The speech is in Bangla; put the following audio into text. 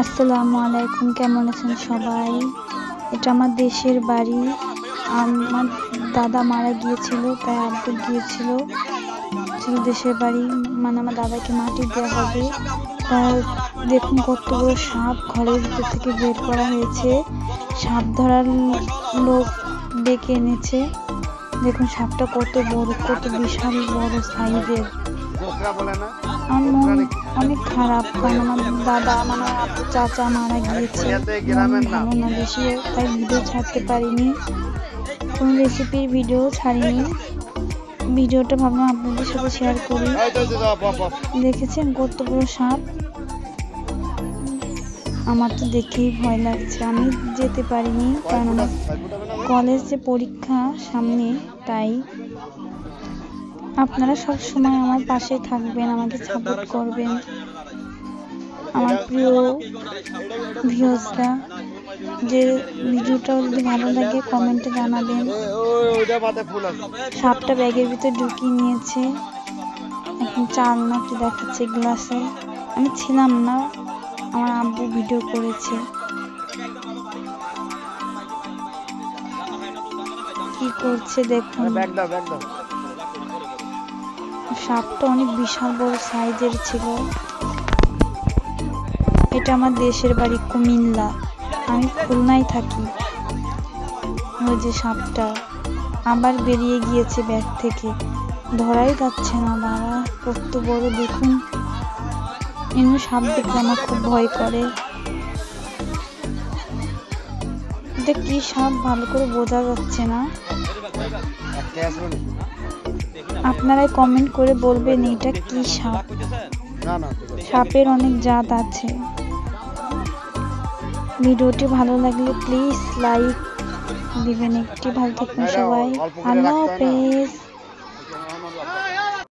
আসসালামু আলাইকুম, কেমন আছেন সবাই? এটা আমার দেশের বাড়ি। আমার দাদা মারা গিয়েছিল, তাই আব্বু গিয়েছিল দেশের বাড়ি, মানে আমার দাদাকে মাটি দেওয়া হবে। তাই দেখুন কত বড় সাপ ঘরের ভিতর থেকে বের করা হয়েছে। সাপ ধরার লোক ডেকে এনেছে। দেখুন সাপটা কত বড়, কত বিশাল বড় সাইজের। আমার মন অনেক খারাপ, কারণ আমার দাদা মানে চাচা মারা গিয়েছে। মন ভালো না বেশি, তাই ভিডিও ছাড়তে পারিনি, কোনো রেসিপির ভিডিও ছাড়িনি। ভিডিওটা ভাবলাম আপনাদের সাথে শেয়ার করি। দেখেছেন কত বড় সাপ? আমার তো দেখেই ভয় লাগছে। আমি যেতে পারিনি, কারণ আমার কলেজে পরীক্ষা সামনে, তাই আপনারা সব সময় আমার পাশে থাকবেন, আমাকে সাপোর্ট করবেন। আমার প্রিয় ভিউয়ার্সরা, যে ভিডিওটা যদি ভালো লাগে কমেন্টে জানাবেন। সাপটা ব্যাগের ভিতরে ঢুকিয়ে নিয়েছে, এখন চাল নাকি দেখাচ্ছে গ্লাসে। আমি ছিলাম না, আমার আব্বু ভিডিও করেছে। কি করছে দেখুন। সাপটা অনেক বিশাল বড় সাইজের ছিল। এটা আমার দেশের বাড়ি কুমিল্লা, আমি খুলনায় থাকি। ওই যে সাপটা আবার বেরিয়ে গিয়েছে ব্যাগ থেকে, ধরাই যাচ্ছে না। বাবা কত বড় দেখুন। এমনি সাপ দেখলে আমার খুব ভয় করে। এটা কি সাপ ভালো করে বোঝা যাচ্ছে না। আপনারাই কমেন্ট করে বলবেন এটা কি সাপ। সাপের অনেক জাত আছে। ভিডিওটি ভালো লাগলে প্লিজ লাইক দিবেন একটি। ভালো থাকবেন সবাই, আল্লাহ হাফেজ।